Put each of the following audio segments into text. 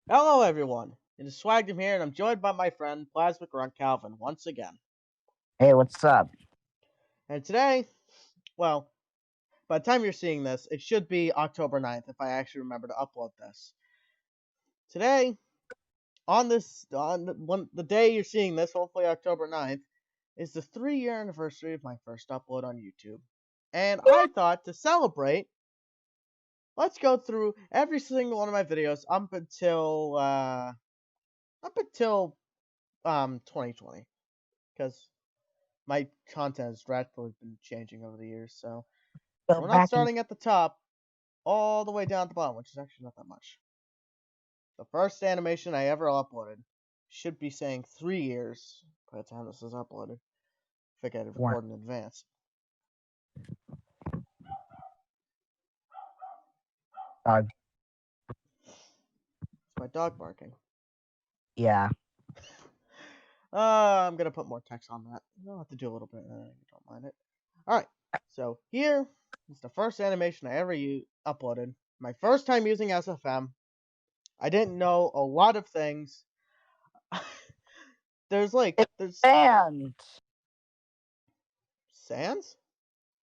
Hello, everyone. It is Swagdom here, and I'm joined by my friend Plasmic Grunt Calvin once again. Hey, what's up? And today, well, by the time you're seeing this, it should be October 9th if I actually remember to upload this. Today, on the day you're seeing this, hopefully October 9th, is the 3-year anniversary of my first upload on YouTube. And I thought to celebrate, let's go through every single one of my videos up until 2020, because my content has drastically been changing over the years. So So we're not back in starting at the top all the way down at the bottom, which is actually not that much. The first animation I ever uploaded should be saying 3 years by the time this is uploaded. If I get it one. recorded in advance. Dog. It's my dog barking. Yeah. I'm gonna put more text on that. I'll have to do a little bit. Don't mind it. All right. So here is the first animation I ever uploaded. My first time using SFM. I didn't know a lot of things. there's It's band. Sans?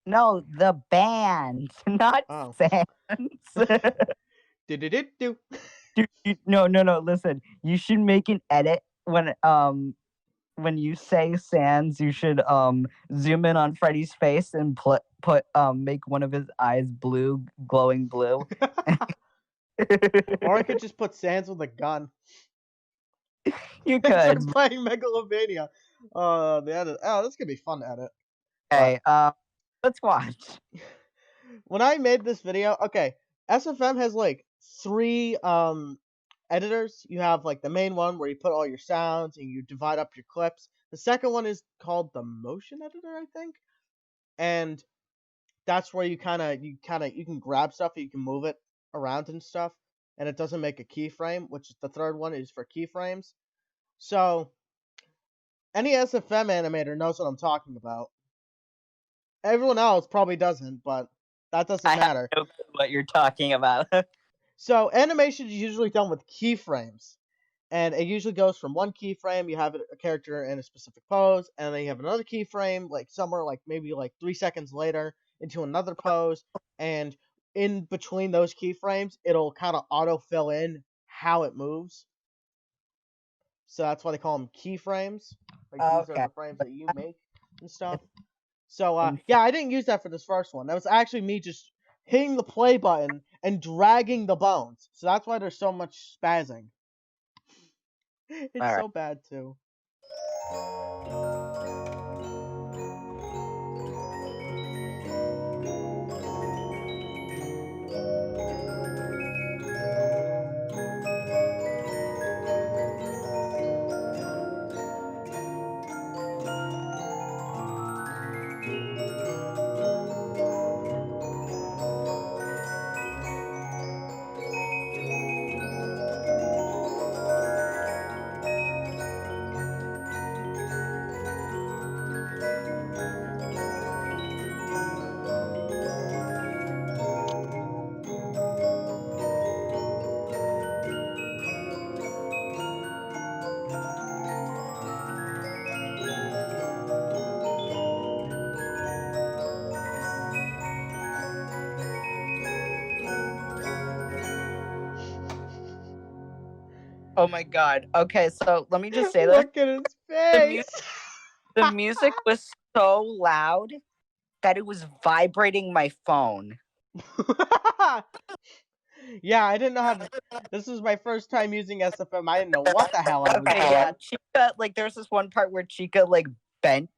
No, the band, not Oh. Sans. Do. No. Listen, you should make an edit when you say Sans. You should zoom in on Freddy's face and put make one of his eyes blue, glowing blue. Or I could just put Sans with a gun You and could. start playing Megalovania. The edit. Oh, this could be fun to edit. But Okay. Let's watch. when I made this video, okay, SFM has like three editors. You have like the main one where you put all your sounds and you divide up your clips. The second one is called the motion editor, I think. And that's where you can grab stuff and you can move it around and stuff, and it doesn't make a keyframe, which is the third one is for keyframes. So any SFM animator knows what I'm talking about. Everyone else probably doesn't, but that doesn't I have matter. no clue what you're talking about. So animation is usually done with keyframes, and it usually goes from one keyframe. You have a character in a specific pose, and then you have another keyframe, like somewhere like maybe like 3 seconds later, into another pose, and in between those keyframes, it'll kind of auto fill in how it moves. So that's why they call them keyframes. Like these are Okay. the frames that you make and stuff. So yeah, I didn't use that for this first one. That was actually me just hitting the play button and dragging the bones. So that's why there's so much spazzing. It's All right. so bad too. Oh my god. Okay, so let me just say this. Look at his The face. music the music was so loud that it was vibrating my phone. Yeah, I didn't know how to. This was my first time using SFM. I didn't know what the hell I was Okay, doing. yeah, Chica, like there's this one part where Chica like bent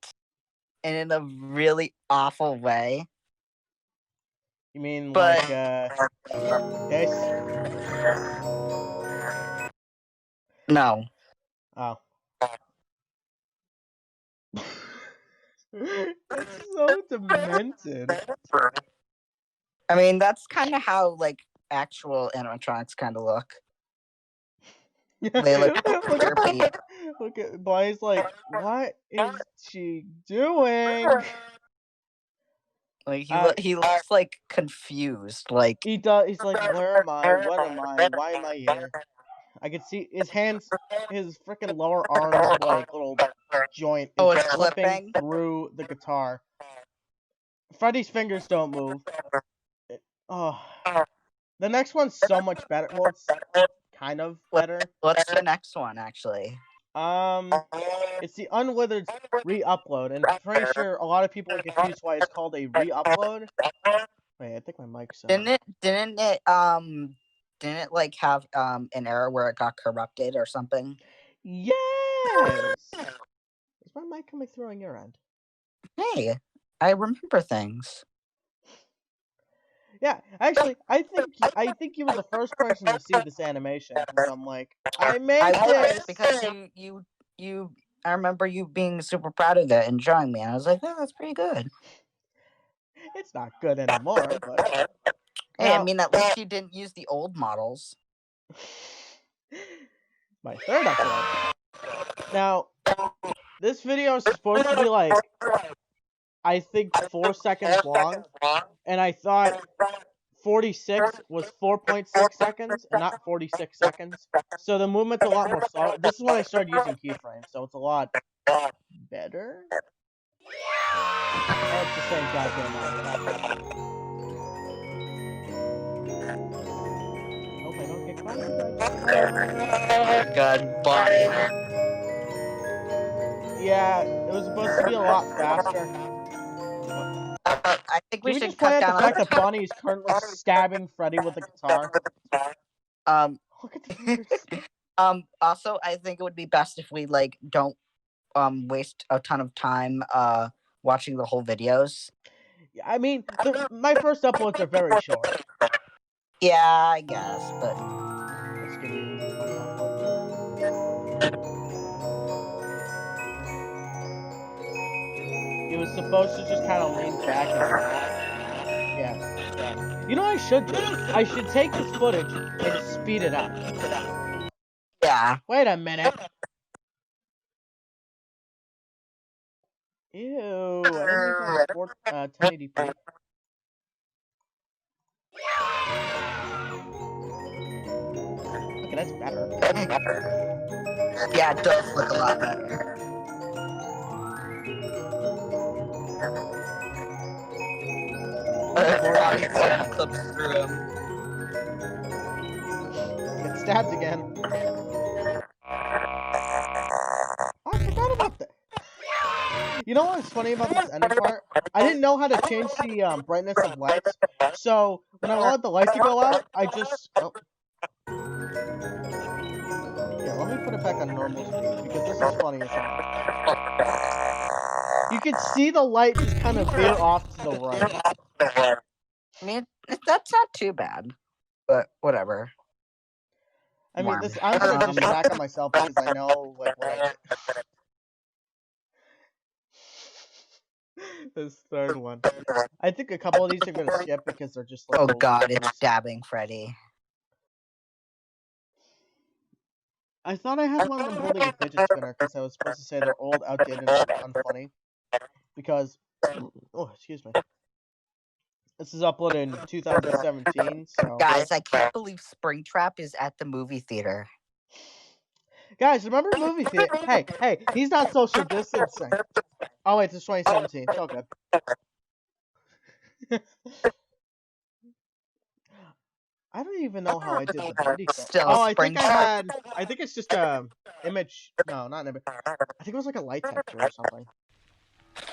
and in a really awful way. You mean But like this? no. Oh. It's so demented. I mean, that's kind of how like actual animatronics kind of look. They look derpy. Look at Blaze like, what is she doing? Like Uh, he looks like confused. Like he does. He's like, where am I? What am I? Why am I here? I could see his hands, his freaking lower arm, like, little joint is Oh, it's clipping clipping? through the guitar. Freddy's fingers don't move. Oh, the next one's so much better. Well, it's kind of better. What's the next one, actually? It's the Unwithered re-upload, and pretty sure a lot of people are confused why it's called a re-upload. Wait, I think my mic's Didn't it like have an error where it got corrupted or something? Yes. Is my mic coming through on your end? Hey, I remember things. Yeah, actually, I think you were the first person to see this animation because I'm like, I made this because you. I remember you being super proud of it and showing me, and I was like, "Oh, that's pretty good." It's not good anymore, but Hey, now, I mean, at least you didn't use the old models. my third upload. Now, this video is supposed to be like, I think 4 seconds long, and I thought 46 was 4.6 seconds and not 46 seconds. So the movement's a lot more slow. This is when I started using keyframes, so it's a lot better. And it's the same goddamn audio. Hope I don't get copyright. Good boy. Yeah, it was supposed to be a lot faster. I think we Can we should just point cut out down the fact that Bunny is currently stabbing Freddy with a guitar? Look at the fingers. Also, I think it would be best if we like don't waste a ton of time watching the whole videos. I mean, my first uploads are very short. Yeah, I guess, but Let's give you my upload. He was supposed to just kind of lean back and laugh. Yeah. You know what I should do? I should take this footage and speed it up. yeah. Wait a minute. Ew, I didn't make that 1080p. Okay, that's better. Yeah, it does look a lot better. Clips through him. Get stabbed again. Oh, I forgot about that. You know what's funny about this ending part? I didn't know how to change the brightness of lights, so when I wanted the light to go out, I just... Oh. Yeah, let me put it back on normal speed, because this is funny as hell. You can see the light just kind of veer off to the right. I mean, that's not too bad, but whatever. I mean, I'm gonna just crack on myself because I know like what I did. This third one. I think a couple of these are gonna skip because they're just like. Oh god, it's stabbing Freddy. I thought I had one of them holding a fidget spinner because I was supposed to say they're old, outdated, and unfunny. Because, oh, excuse me. This is uploaded in 2017, so. Guys, I can't believe Springtrap is at the movie theater. Guys, remember movie theater? Hey, he's not social distancing. Oh wait, it's 2017. It's all good. I don't even know how I did the bendy thing. Oh, I think it's just a image. No, not an image. I think it was like a light texture or something.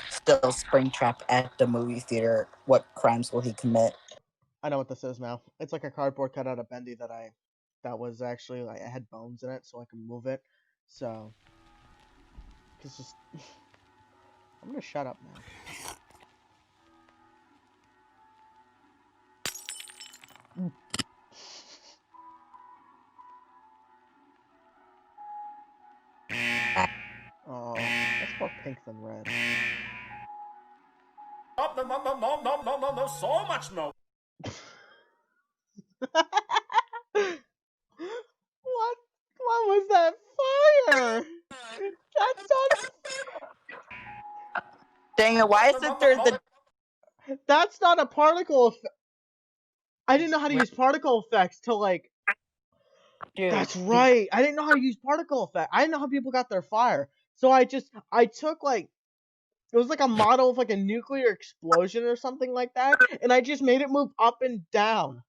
Still Springtrap at the movie theater. What crimes will he commit? I know what this is now. It's like a cardboard cutout of bendy that was actually like it had bones in it, so I can move it. So, it's just. I'm gonna shut up now. Oh, that's more pink than red. No, so much no. What was that fire? That's not. Dang it! Why isn't there the? That's not a particle effect. I didn't know how to use particle effects till like. Dude, That's right. I didn't know how to use particle effect. I didn't know how people got their fire. So I took like, it was like a model of like a nuclear explosion or something like that, and I just made it move up and down.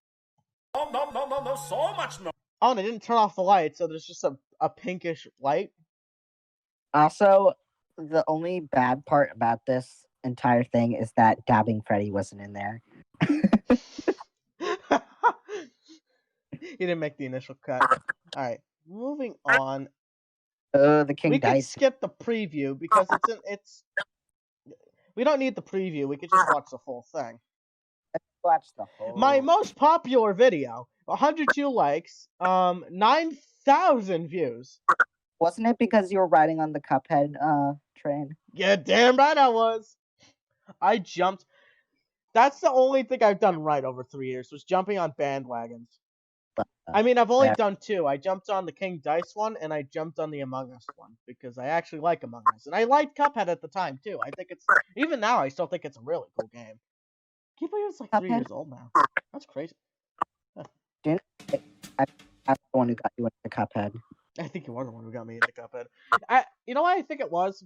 No, so much no. Oh, and I didn't turn off the light, so there's just a pinkish light. Also, the only bad part about this entire thing is that Dabbing Freddy wasn't in there. He didn't make the initial cut. All right, moving on. The King We could Dice. skip the preview because it's. We don't need the preview. We could just watch the full thing. Watch the whole. My most popular video, 102 likes, 9,000 views. Wasn't it because you were riding on the Cuphead train? Yeah, damn right I was. I jumped. That's the only thing I've done right over 3 years, was jumping on bandwagons. I mean, I've only done 2. I jumped on the King Dice one, and I jumped on the Among Us one, because I actually like Among Us. And I liked Cuphead at the time, too. I think it's, even now, I still think it's a really cool game. I can't believe it's like 3 years old now. That's crazy. I'm the one who got you into Cuphead. I think you were the one who got me into Cuphead. You know what I think it was?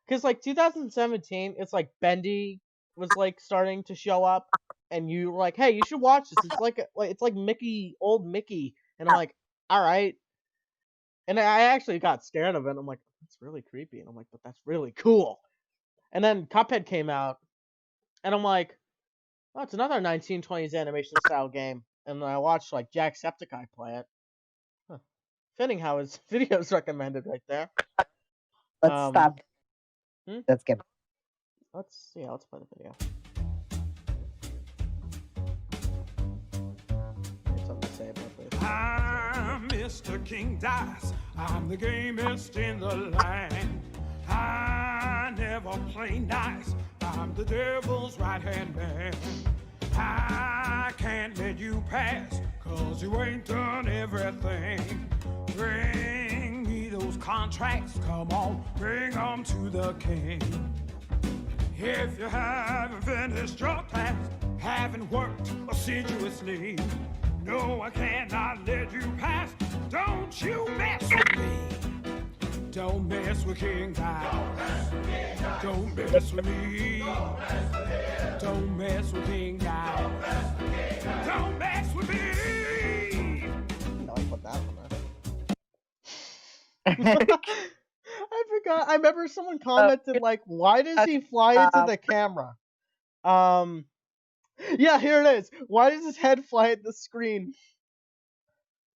Because, like, 2017, it's like Bendy was, like, starting to show up, and you were like, hey, you should watch this. It's like Mickey, old Mickey. And I'm like, all right. And I actually got scared of it. I'm like, that's really creepy. And I'm like, but that's really cool. And then Cuphead came out, and I'm like, oh, it's another 1920s animation style game. And then I watched, like, Jacksepticeye play it. Huh. Fitting how his video's recommended right there. Let's stop. Let's get. Let's play the video. There's something to say about this. I'm Mr. King Dice. I'm the gamest in the land. I never play nice. I'm the devil's right-hand man. I can't let you pass, 'cause you ain't done everything. Bring me those contracts, come on, bring them to the king. If you haven't finished your task, haven't worked assiduously, no, I cannot let you pass. Don't you mess with me. Don't mess with King Dice. Don't mess with me. Don't mess with King Dice. Don't mess with me. No, I put that one there. I forgot. I remember someone commented, like, why does he fly into the camera? Yeah, here it is. Why does his head fly at the screen?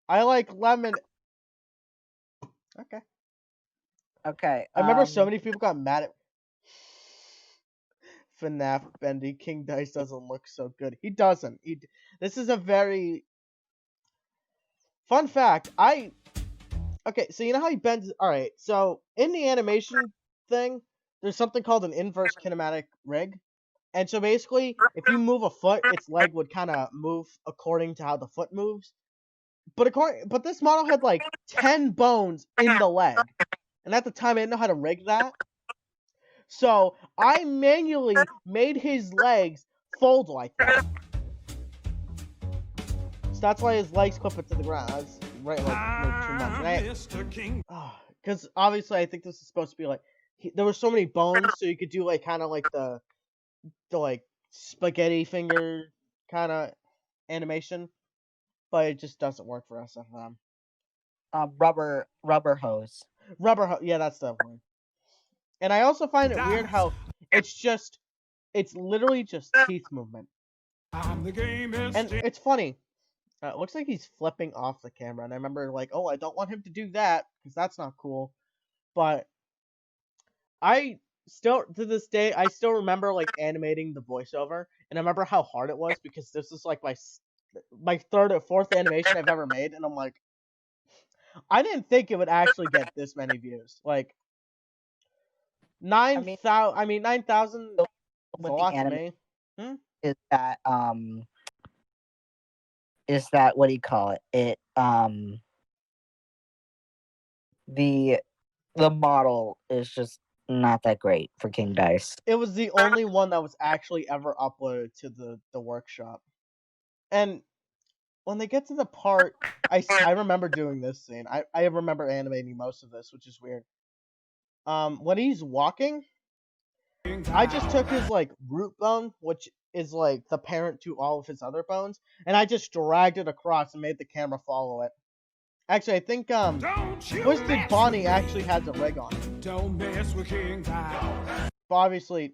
I like lemon. Okay. Okay. I remember so many people got mad at FNAF Bendy. King Dice doesn't look so good. He doesn't. This is a very fun fact. Okay, so you know how he bends. All right, so in the animation thing, there's something called an inverse kinematic rig. And so basically, if you move a foot, its leg would kind of move according to how the foot moves. But this model had like 10 bones in the leg. And at the time, I didn't know how to rig that. So I manually made his legs fold like that. So that's why his legs clip it to the ground. I was right, like, too much. Because obviously, I think this is supposed to be like, there were so many bones, so you could do like kind of like the like spaghetti finger kind of animation, but it just doesn't work for SFM. Rubber hose. Yeah, that's the word. And I also find it weird how it's literally just teeth movement. And it's funny. It looks like he's flipping off the camera, and I remember like, oh, I don't want him to do that because that's not cool. But I still, to this day, I still remember like animating the voiceover, and I remember how hard it was because this is like my third or fourth animation I've ever made, and I'm like, I didn't think it would actually get this many views. Like 9,000. I mean 9,000. A lot to me. Is that what do you call it? It the model is just not that great for King Dice. It was the only one that was actually ever uploaded to the workshop. And when they get to the part, I remember doing this scene. I remember animating most of this, which is weird. When he's walking, I just took his like root bone, which is like the parent to all of his other bones, and I just dragged it across and made the camera follow it. Actually, I think Twisted Bonnie actually has a leg on it. Don't mess with King Dial. But obviously,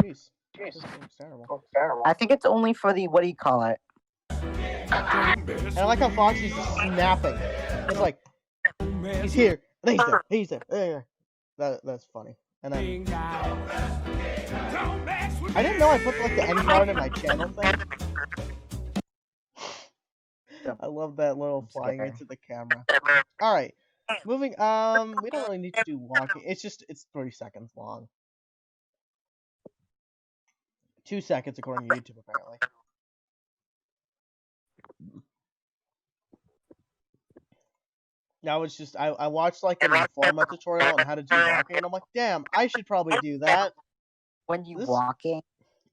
jeez, this seems terrible. I think it's only for the, what do you call it? And I like how Foxy's just snapping. It's like, he's here, and he's there. That's funny. And then I didn't know I put like the end card in my channel thing. I love that little flying into the camera. All right, moving. We don't really need to do walking. It's 3 seconds long. 2 seconds according to YouTube, apparently. Now it's just I watched like an Informa tutorial on how to do walking, and I'm like, damn, I should probably do that. When you walking?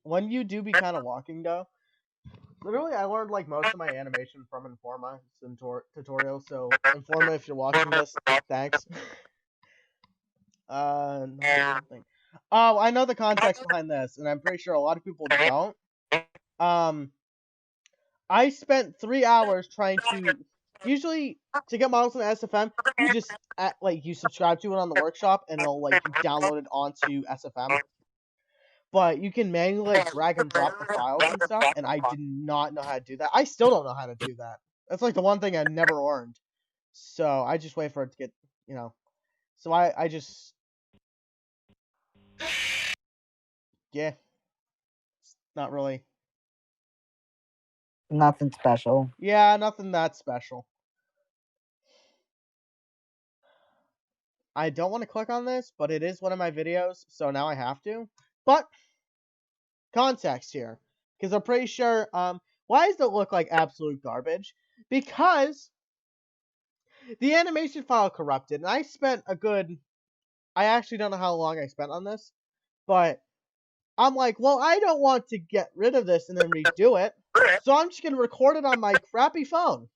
When you do be kind of walking though. Literally, I learned like most of my animation from Informa tutorials. So Informa, if you're watching this, thanks. Oh, I know the context behind this, and I'm pretty sure a lot of people don't. I spent 3 hours trying to. Usually, to get models in SFM, you just you subscribe to it on the workshop, and it'll like you download it onto SFM. But you can manually like, drag and drop the files and stuff, and I did not know how to do that. I still don't know how to do that. That's like the one thing I never learned. So I just wait for it to get, So I just, yeah, it's not really. Nothing special. Yeah, nothing that special. I don't want to click on this, but it is one of my videos, so now I have to. But context here, because I'm pretty sure. Why does it look like absolute garbage? Because the animation file corrupted, and I spent a good. I actually don't know how long I spent on this, but I'm like, well, I don't want to get rid of this and then redo it, so I'm just gonna record it on my crappy phone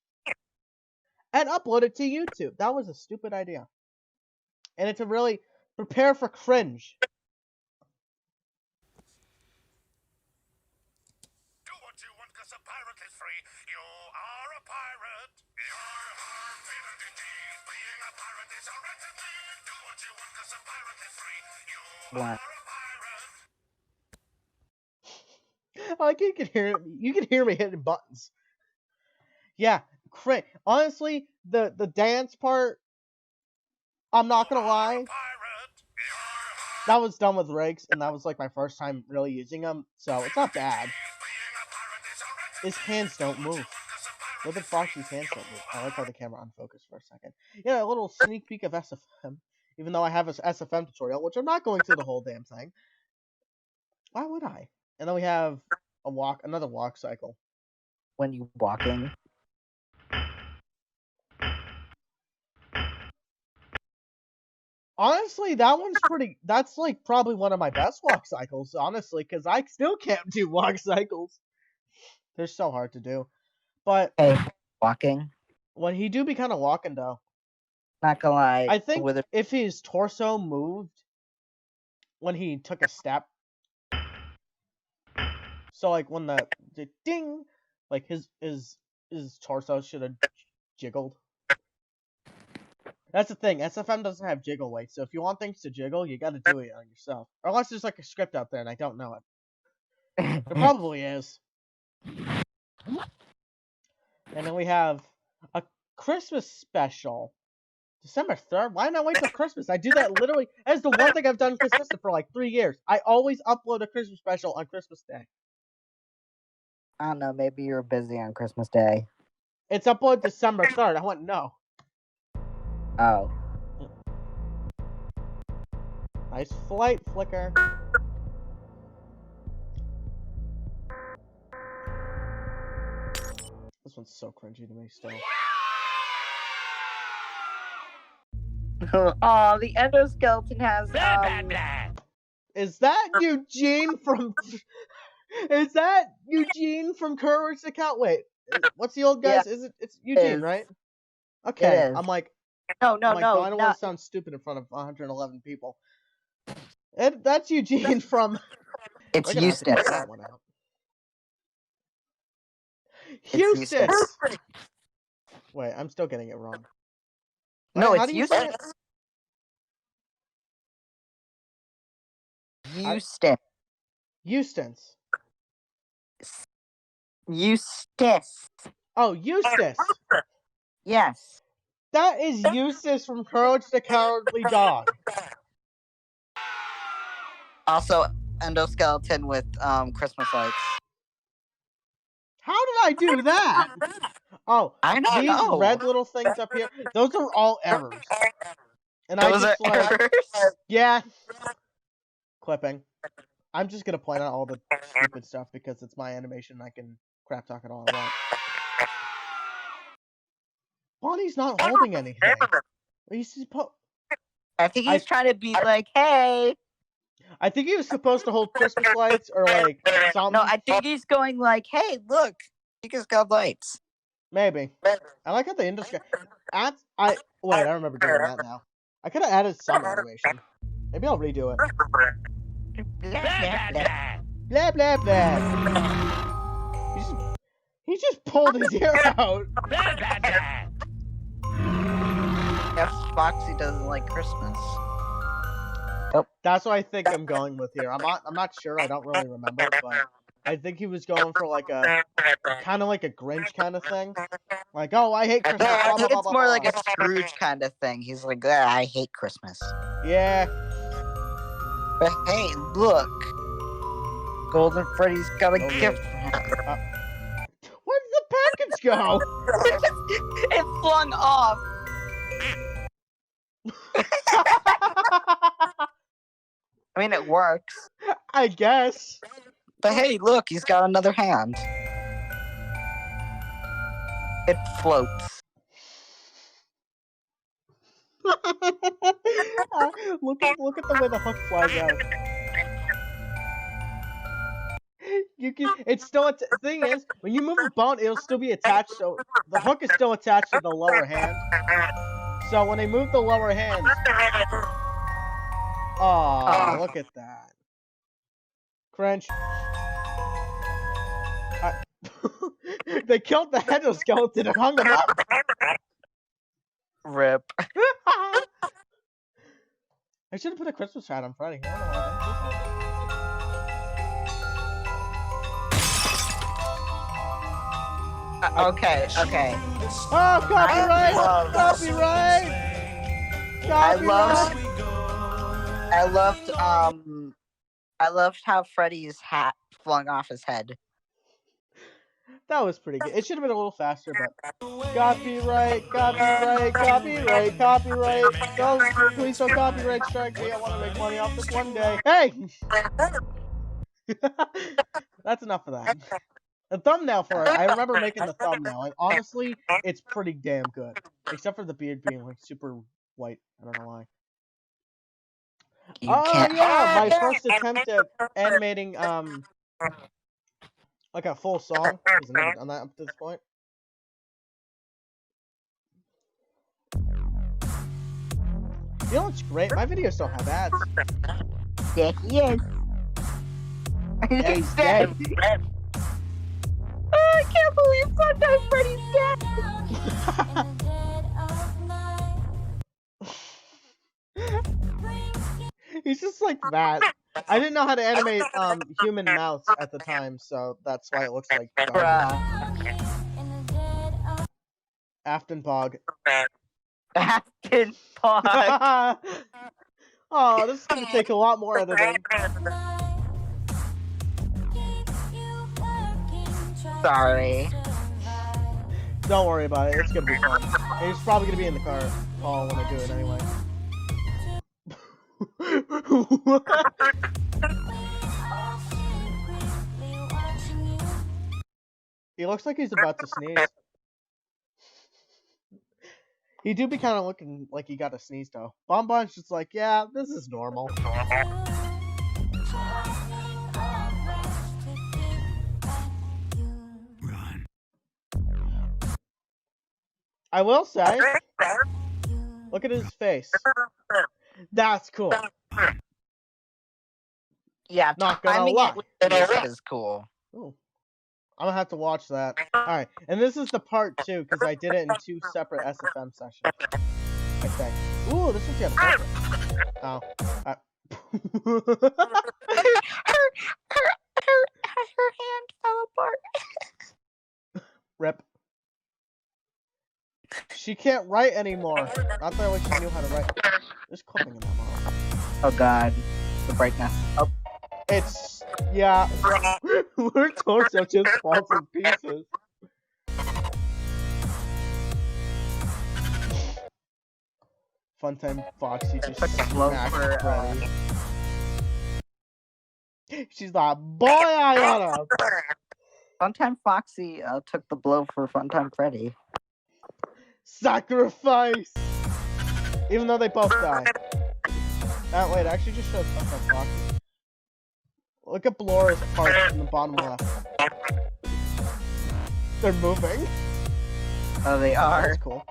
and upload it to YouTube. That was a stupid idea. And it's a really prepare for cringe. Do what you want, 'cause a pirate is free. You are a pirate. You're being a pirate is alright to me. Do what you want, 'cause a pirate is free. You are a pirate. Like you can hear me hitting buttons. Yeah, honestly, the dance part, I'm not gonna lie, that was done with rigs, and that was like my first time really using them, so it's not bad. His hands don't move. What the Foxy's hands don't move? I like how the camera unfocused for a second. Yeah, a little sneak peek of SFM, even though I have an SFM tutorial, which I'm not going through the whole damn thing. Why would I? And then we have another walk cycle. When you walking. Honestly, that's like probably one of my best walk cycles, honestly, because I still can't do walk cycles. They're so hard to do. But hey, walking. When he do be kind of walking though. Not gonna lie. I think if his torso moved when he took a step. So like when the ding, like his torso should have jiggled. That's the thing. SFM doesn't have jiggle weight, so if you want things to jiggle, you got to do it on yourself. Or unless there's like a script out there and I don't know it. There probably is. And then we have a Christmas special, December 3rd. Why not wait till Christmas? I do that literally. That's the one thing I've done consistent for like 3 years. I always upload a Christmas special on Christmas Day. I don't know. Maybe you're busy on Christmas Day. It's uploaded December 3rd. I wouldn't know. Oh. Nice flight flicker. This one's so cringy to me still. Oh, the endoskeleton has Blah, blah, blah. Is that Eugene from? Is that Eugene from Courage Account? Wait, What's the old guy's? Is it? It's Eugene, is. right? Okay. is. I'm like, No, no, I don't want to sound stupid in front of 111 people. That's Eugene from. It's We're gonna have to Eustace. cut that one out. Eustace. Wait, I'm still getting it wrong. No, Wait, how it's do you say Eustace. it? Eustace. Eustace. Oh, Eustace. Yes. That is Eustace from Courage the Cowardly Dog. Also, endoskeleton with Christmas lights. How did I do that? Oh, I don't these know. red little things up here, those are all errors. And Those I just are errors? Yeah. Clipping. I'm just gonna point out all the stupid stuff because it's my animation and I can crap talk it all I want. Bonnie's not holding anything. I think he's trying to be like, hey. I think he was supposed to hold Christmas lights or like something. No, I think he's going like, hey, look, you just got lights. Maybe. I like how the industry. Wait, I remember doing that now. I could have added some animation. Maybe I'll redo it. Blah blah blah. He just pulled his ear out. Yes, Foxy doesn't like Christmas. That's what I think I'm going with here. I'm not sure. I don't really remember, but I think he was going for like a kind of like a Grinch kind of thing. Like, oh, I hate Christmas. I think it's more like a Scrooge kind of thing. He's like, I hate Christmas. Yeah. But hey, look. Golden Freddy's got a gift for him. Where did the package go? It flung off. I mean, it works. I guess. But hey, look, he's got another hand. It floats. Look at the way the hook flies out. You can. It's still. The thing is, when you move the bone, it'll still be attached. So the hook is still attached to the lower hand. So when they move the lower hands, oh, look at that. Cringe. They killed the endoskeleton and hung him up. Rip. I should have put a Christmas hat on Friday. I don't know why I didn't do that. Okay. Oh, copyright! Copyright! I loved how Freddy's hat flung off his head. That was pretty good. It should have been a little faster, but copyright! Please don't copyright strike me. I want to make money off this one day. Hey! That's enough of that. The thumbnail for it. I remember making the thumbnail, and honestly, it's pretty damn good. Except for the beard being like super white. I don't know why. My first attempt at animating like a full song. I've never done that up to this point. You know what's great? My videos don't have ads. Yeah, he is. Yeah, he's dead. Oh, I can't believe sometimes Freddy's dead. He's just like that. I didn't know how to animate human mouths at the time, so that's why it looks like Afton Pog. Afton Pog. Oh, this is gonna take a lot more editing. Sorry. Don't worry about it. It's gonna be fun. It's probably gonna be in the car call when I do it anyway. He looks like he's about to sneeze. He do be kind of looking like he got a sneeze though. Bonbon's just like, yeah, this is normal. Run. I will say, look at his face. That's cool. Yeah, Not gonna timing lie. it with the music is cool. Ooh. I'm gonna have to watch that. Alright, and this is the part 2, because I did it in 2 separate SFM sessions. I think. Ooh, this one's got a filter. Oh. Her hand fell apart. Rip. She can't write anymore. Not that I wish she knew how to write. There's clipping in that mouth. Oh god. The brightness. Oh. It's... yeah. Her torso just falls in pieces. Funtime Foxy just smacked Freddy. She's like, boy, I oughta. Funtime Foxy took the blow for Funtime Freddy. Sacrifice! Even though they both die. Wait, it actually just shows Funtime Foxy. Look at Blora's parts in the bottom left. They're moving. Oh, they are. That's cool.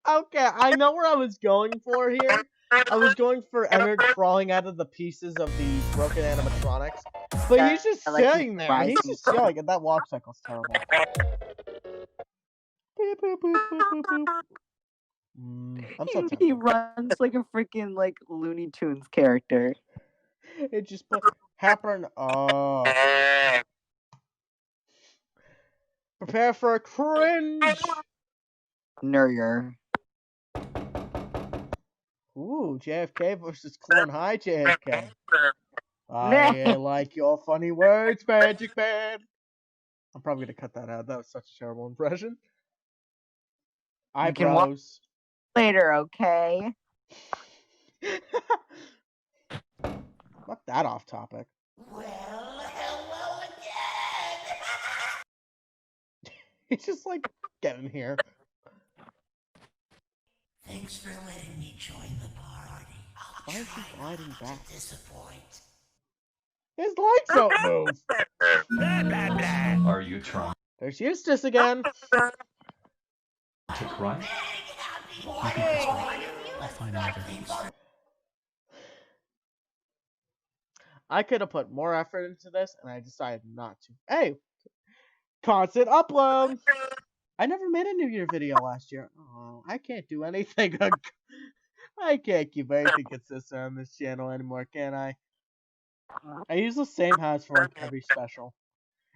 Okay, I know where I was going for here. I was going for Ennard crawling out of the pieces of the broken animatronics. But he's just sitting there. He's just chilling, and that walk cycle's terrible. Boop, boop, boop, boop, boop, boop. I'm so He runs like a freaking like Looney Tunes character. It just put happen. Oh. Prepare for a cringe. Nuryer. Ooh, JFK versus Clone High JFK. I like your funny words, Magic Man. I'm probably gonna cut that out. That was such a terrible impression. Eyebrows. Later, okay? Not that off topic. Well, hello again. He's just like, get in here. Thanks for letting me join the party. Why is he gliding back? Disappoint. His legs don't move. Are you trying There's Eustace again. to cry? I'll find out. I could have put more effort into this, and I decided not to. Hey, constant upload. I never made a New Year video last year. Oh, I can't do anything. I can't keep anything consistent on this channel anymore, can I? I use the same house for like every special.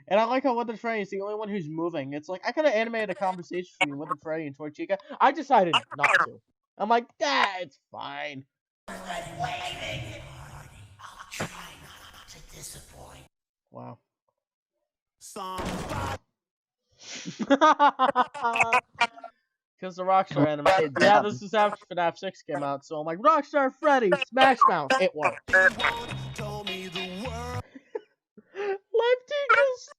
And I like how Withered Freddy is the only one who's moving. It's like, I could have animated a conversation between Withered Freddy and Torchica. I decided not to. I'm like, it's fine. I'll try not to disappoint. Wow. Because the Rockstar animated. Yeah, this is after FNAF 6 came out, so I'm like, Rockstar Freddy, Smash Mouth. It worked. Lefty just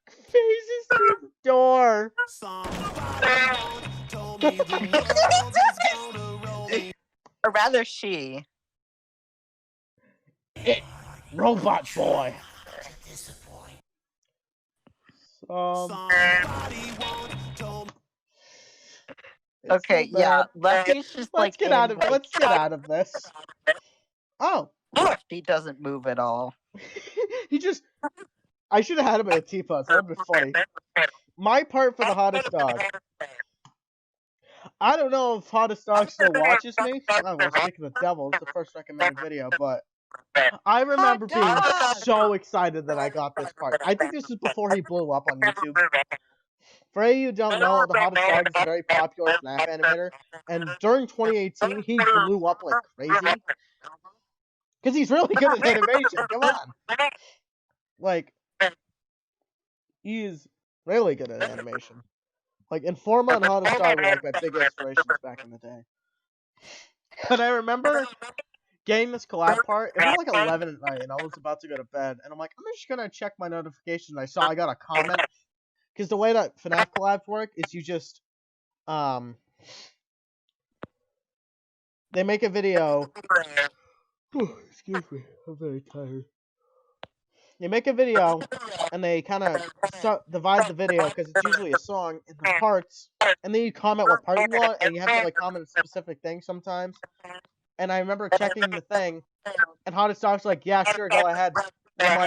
phases through the door. Or rather, she. Robot boy. Okay, yeah. Lefty's just let's get out of this. Oh. Lefty doesn't move at all. He just. I should have had him in a T-pose. That would be funny. My part for the hottest dog. I don't know if hottest dog still watches me. Oh, well, speaking of the devil, it's the first recommended video, but I remember being so excited that I got this part. I think this is before he blew up on YouTube. For any of you who don't know, the hottest dog is a very popular FNAF animator, and during 2018, he blew up like crazy. Because he's really good at animation, come on! Like, he's really good at animation. Like, Informa and Hottest Dog were like my big inspirations back in the day. But I remember getting this collab part. It was like 11 at night, and I was about to go to bed. And I'm like, I'm just gonna check my notifications. I saw I got a comment. Because the way that FNAF collabs work is you just, they make a video. Excuse me, I'm very tired. They make a video, and they kind of divide the video because it's usually a song into parts, and then you comment what part you want, and you have to like comment a specific thing sometimes. And I remember checking the thing, and Hottest Dog's like, "Yeah, sure, go ahead." And I'm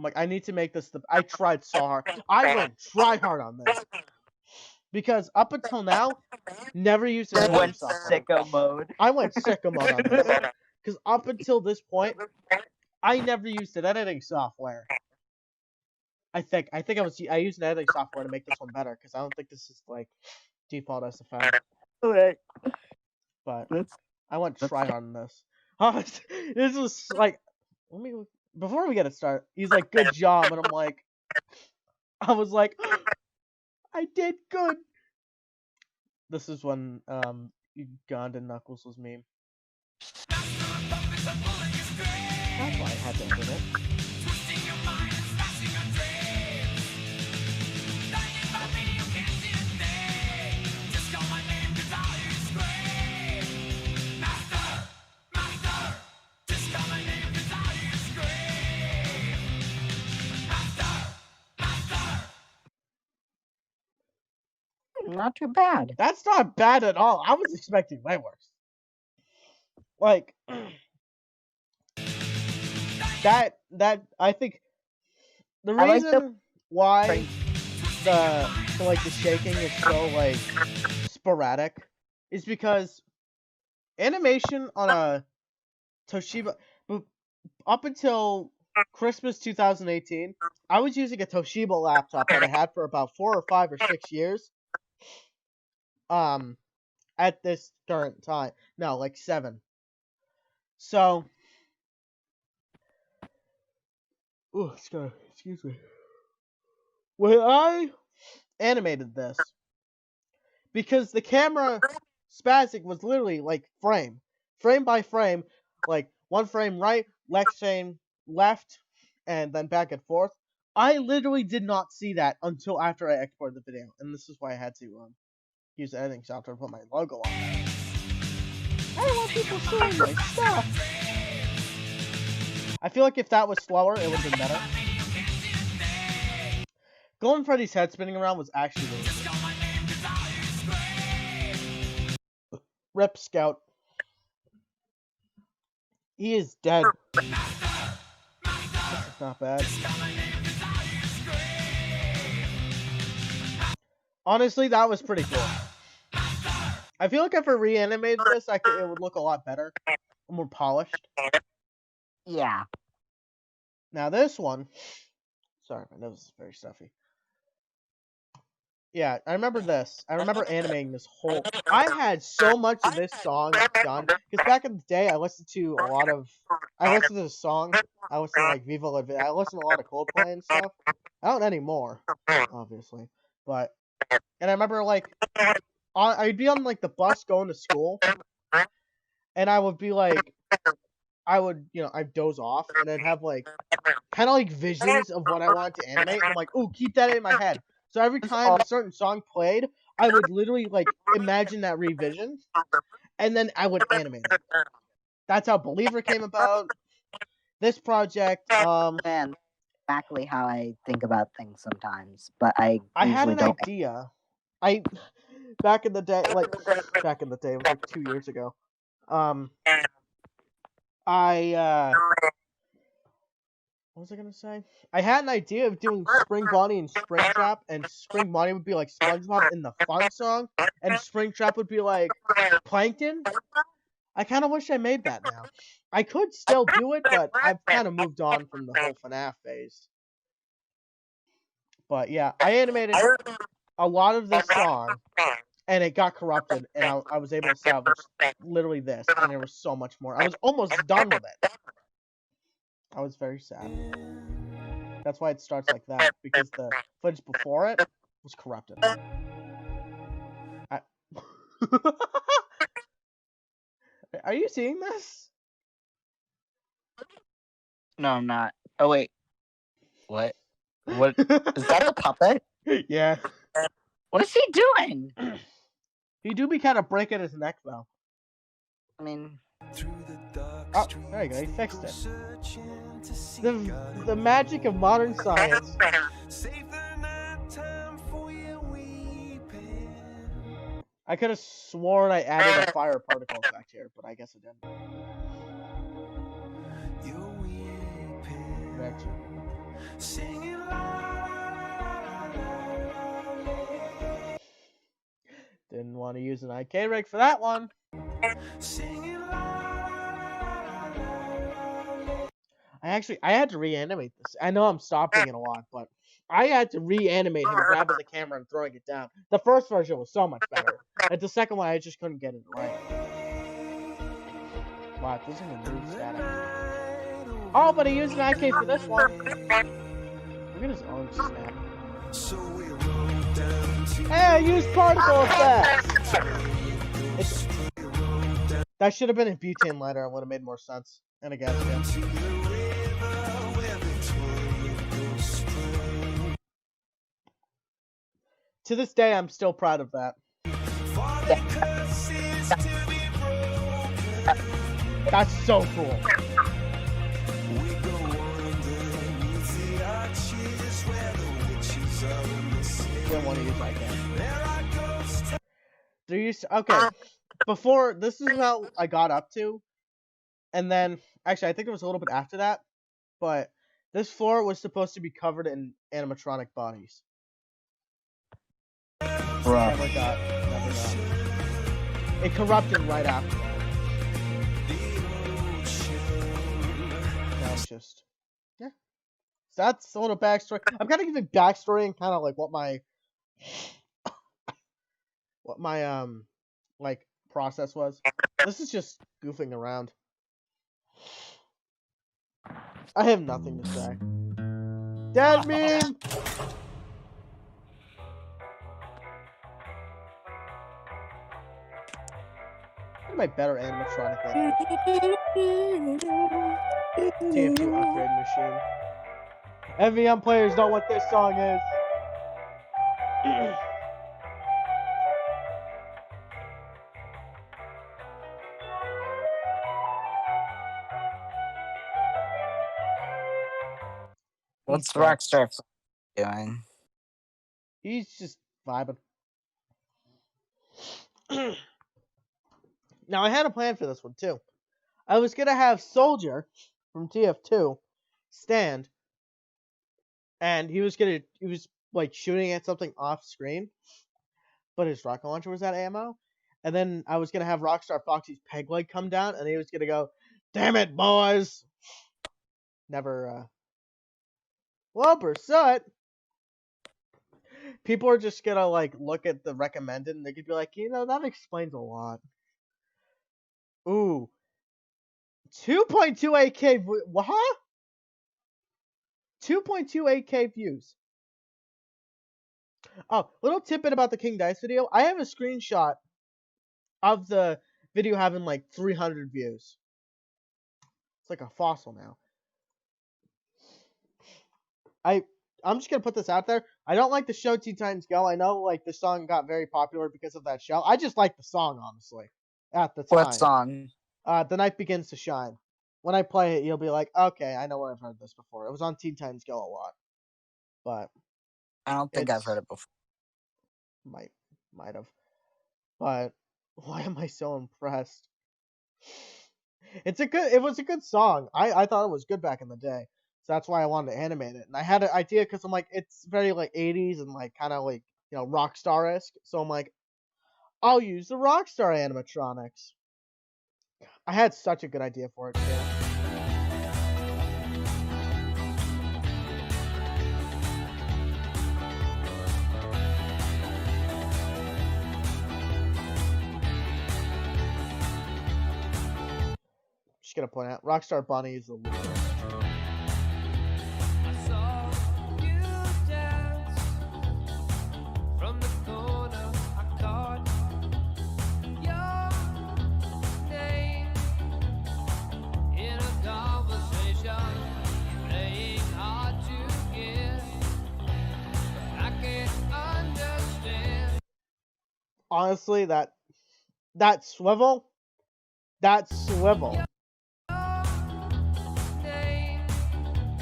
like, I need to make this. I tried so hard. I went try hard on this because up until now, never used an editing Went software. sicko mode. I went sicko mode on this because up until this point, I never used an editing software. I used an editing software to make this one better because I don't think this is like default SFM. Alright. But That's I went try hard on this. This was like, before we get it started, he's like, "Good job," and I was like, I did good. This is when Ugandan Knuckles was meme. That's why I had to edit it. not too bad. That's not bad at all. I was expecting way worse. Like that I think the I like reason why the shaking is so like sporadic is because animation on a Toshiba up until Christmas 2018, I was using a Toshiba laptop that I had for about 4 or 5 or 6 years. At this current time. No, like 7. So excuse me. When I animated this, because the camera spazzing was literally like frame by frame, like one frame right, next frame left, and then back and forth. I literally did not see that until after I exported the video, and this is why I had to use the editing software to put my logo on there. I don't want people seeing my stuff. I feel like if that was slower, it would have been better. Golden Freddy's head spinning around was actually really good. Rip Scout. He is dead. This is not bad. Honestly, that was pretty cool. I feel like if I reanimated this, it would look a lot better. More polished. Yeah. Now this one... Sorry, my nose is very stuffy. Yeah, I remember this. I remember animating this whole... I had so much of this song done. Because back in the day, I listened to a lot of... I listened to the songs. I listened to, like, Viva La Vida. I listened to a lot of Coldplay and stuff. I don't anymore, obviously. But... And I remember, like... I'd be on, like, the bus going to school. And I would be, like... I'd doze off. And I'd have, like... kind of, like, visions of what I wanted to animate. And I'm like, ooh, keep that in my head. So every time a certain song played, I would literally, like, imagine that revision, and then I would animate it. That's how Believer came about. This project, Man, exactly how I think about things sometimes, but I had usually an don't. idea. Back in the day, it was like 2 years ago. What was I gonna say? I had an idea of doing Spring Bonnie and Springtrap, and Spring Bonnie would be like SpongeBob in the fun song, and Springtrap would be like Plankton. I kind of wish I made that now. I could still do it, but I've kind of moved on from the whole FNAF phase. But yeah, I animated a lot of this song, and it got corrupted, and I was able to salvage literally this, and there was so much more. I was almost done with it. I was very sad. That's why it starts like that, because the footage before it was corrupted. Are you seeing this? No, I'm not. Oh, wait. What? What? Is that a puppet? Yeah. What is he doing? He do be kind of breaking his neck, though. I mean... Oh, there you go. He fixed it. The magic of modern science. I could have sworn I added a fire particle effect here, but I guess I didn't. Back to you. Didn't want to use an IK rig for that one. I had to reanimate this. I know I'm stopping it a lot, but I had to reanimate him grabbing the camera and throwing it down. The first version was so much better. At the second one, I just couldn't get it right. Wow, this is gonna move static. Oh, but he used an IK for this one. Look at his arm snap. Hey, I used particle effects! That should have been a butane lighter. It would have made more sense. And a gas can. To this day, I'm still proud of that. That's so cool. Didn't want to use my can. Okay. Before, this is how I got up to. And then, actually, I think it was a little bit after that. But this floor was supposed to be covered in animatronic bodies. Never got. It corrupted right after that. Now it's just, yeah. So that's a little backstory. I'm kind of giving backstory and kind of like what my like process was. This is just goofing around. I have nothing to say. Dead meme. What am I better animatronic than? TF2 upgrade machine. MVM players know what this song is. What's Rockstar doing? He's just vibing. Now, I had a plan for this one, too. I was going to have Soldier from TF2 stand, and he was like shooting at something off screen, but his rocket launcher was out of ammo. And then I was going to have Rockstar Foxy's peg leg come down, and he was going to go, "Damn it, boys!" Never, well, Bersuit. People are just going to, like, look at the recommended, and they could be like, that explains a lot. Ooh. 2.28k, what? 2.28k views. Oh, little tidbit about the King Dice video. I have a screenshot of the video having like 300 views. It's like a fossil now. I'm just gonna put this out there. I don't like the show Teen Titans Go. I know like the song got very popular because of that show. I just like the song, honestly. At the time. What song? The Night Begins to Shine. When I play it, you'll be like, okay, I know where I've heard this before. It was on Teen Titans Go a lot. But I don't think I've heard it before. Might have. But why am I so impressed? It was a good song. I thought it was good back in the day. So that's why I wanted to animate it. And I had an idea because I'm like, it's very like 80s and like kind of like, Rockstar-esque. So I'm like, I'll use the Rockstar animatronics. I had such a good idea for it, too. Just gonna point out, Rockstar Bunny is the loser. Honestly, that swivel.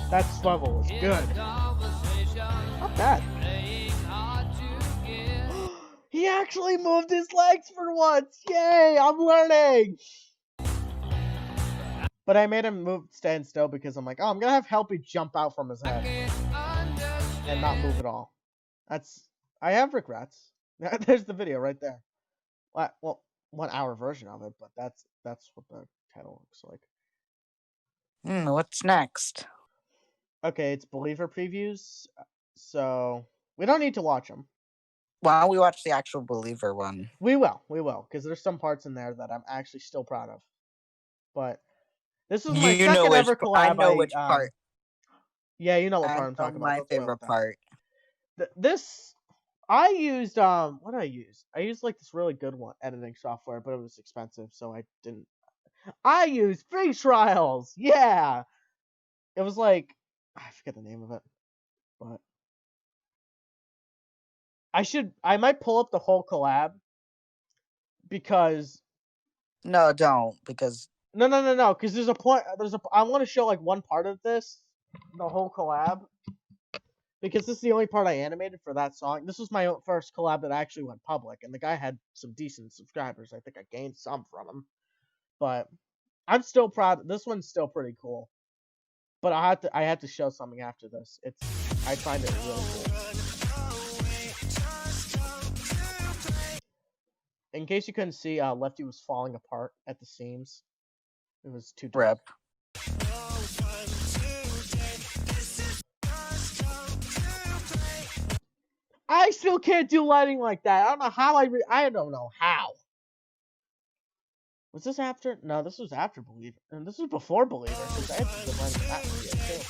That swivel was good. Not bad. He actually moved his legs for once! Yay! I'm learning! But I made him stand still because I'm like, oh, I'm gonna have Helpy jump out from his head and not move at all. I have regrets. There's the video right there. Well, 1 hour version of it, but that's what the title looks like. What's next? Okay, it's Believer previews, so we don't need to watch them. Why don't we watch the actual Believer one? We will, because there's some parts in there that I'm actually still proud of. But this was my second ever collab. I know which part. Yeah, you know what part I'm talking about. My favorite part. This, I used, what did I use? I used like this really good one, editing software, but it was expensive, so I didn't. I used Free Trials! Yeah! It was like, I forget the name of it, but I might pull up the whole collab, because... No, don't, because... No, because there's a point, I want to show like one part of this, the whole collab, because this is the only part I animated for that song. This was my first collab that actually went public, and the guy had some decent subscribers. I think I gained some from him, but I'm still proud. This one's still pretty cool, but I had to show something after this. I find it really cool. In case you couldn't see, Lefty was falling apart at the seams. It was too dark. Rip. I still can't do lighting like that. I don't know how I don't know how. Was this after? No, this was after Believer. And this was before Believer, because I had some good lighting that video too.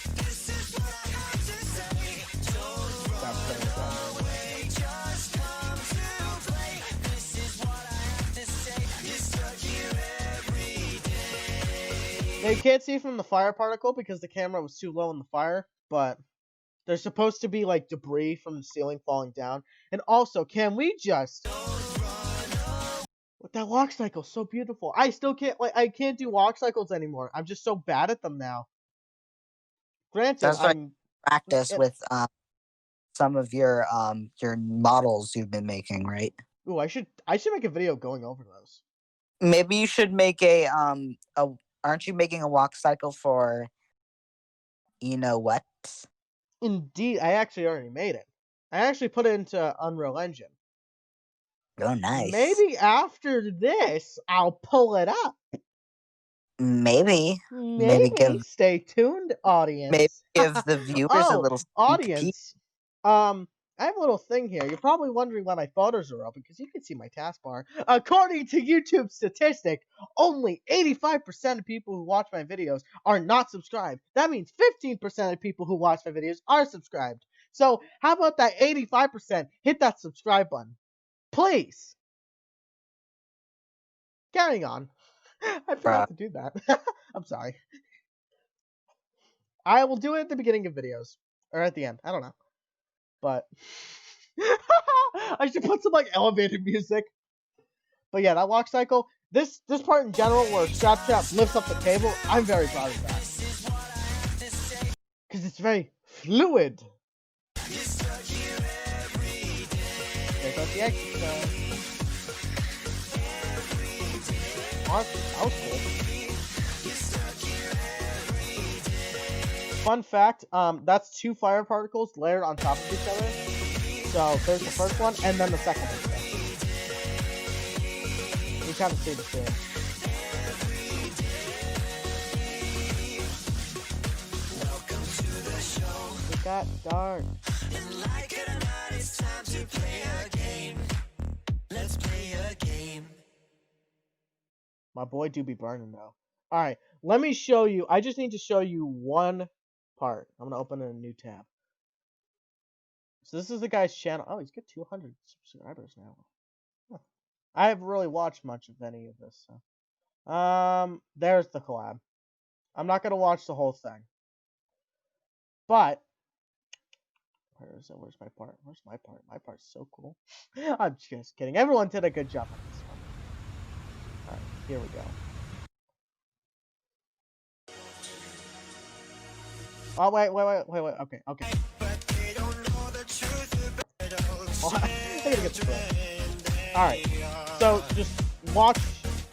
Now you can't see from the fire particle because the camera was too low in the fire, but there's supposed to be like debris from the ceiling falling down. And also, can we just... With that walk cycle, so beautiful. I still can't, I can't do walk cycles anymore. I'm just so bad at them now. Granted, that's why practice with some of your models you've been making, right? Ooh, I should make a video going over those. Maybe you should make aren't you making a walk cycle for you know what? Indeed, I actually already made it. I actually put it into Unreal Engine. Oh, nice. Maybe after this, I'll pull it up. Maybe. Stay tuned, audience. Maybe give the viewers a little audience. I have a little thing here. You're probably wondering why my photos are open, because you can see my taskbar. According to YouTube statistic, only 85% of people who watch my videos are not subscribed. That means 15% of people who watch my videos are subscribed. So how about that 85%? Hit that subscribe button. Please. Carrying on. I forgot to do that. I'm sorry. I will do it at the beginning of videos. Or at the end. I don't know. But I should put some like elevated music. But yeah, that walk cycle. This part in general where Strap lifts up the table, I'm very proud of that. Because it's very fluid. There's the exercise. Honestly, that was cool. Fun fact, that's 2 fire particles layered on top of each other. So there's the first one, and then the second one. You kind of see the same. It got dark. And like it or not, it's time to play a game. Let's play a game. My boy do be burning though. Alright, let me show you. I just need to show you one part. I'm going to open a new tab. So this is the guy's channel. Oh, he's got 200 subscribers now. Huh. I haven't really watched much of any of this. So. There's the collab. I'm not going to watch the whole thing. But, where is it? Where's my part? Where's my part? My part's so cool. I'm just kidding. Everyone did a good job on this one. Alright, here we go. Oh, wait. Okay. Oh, I gotta get the clip. Alright. So, just watch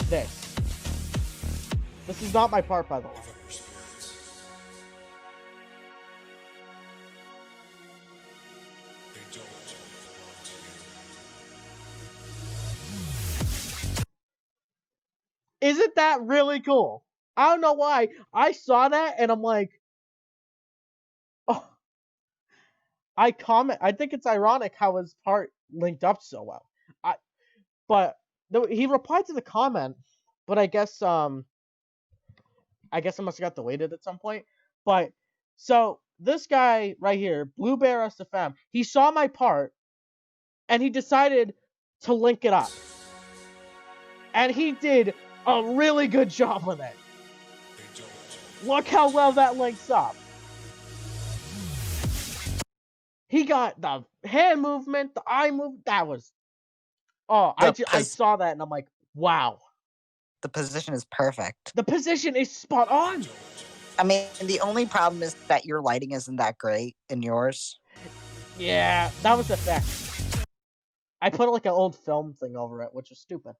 this. This is not my part, by the way. Isn't that really cool? I don't know why. I saw that and I'm like, oh. I think it's ironic how his part linked up so well. But he replied to the comment, but I guess I must have got deleted at some point. But so this guy right here, Blue Bear SFM, he saw my part and he decided to link it up. And he did a really good job with it. Look how well that links up. He got the hand movement, the eye movement. That was... Oh, I saw that and I'm like, wow. The position is perfect. The position is spot on. I mean, the only problem is that your lighting isn't that great in yours. Yeah, that was effect. I put like an old film thing over it, which is stupid.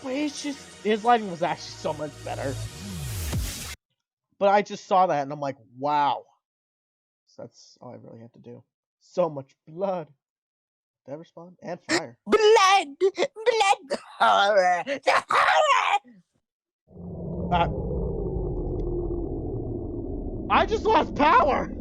But his lighting was actually so much better. But I just saw that and I'm like, wow. So that's all I really had to do. So much blood. Did I respond? And fire. Blood! Horror! The horror! I just lost power!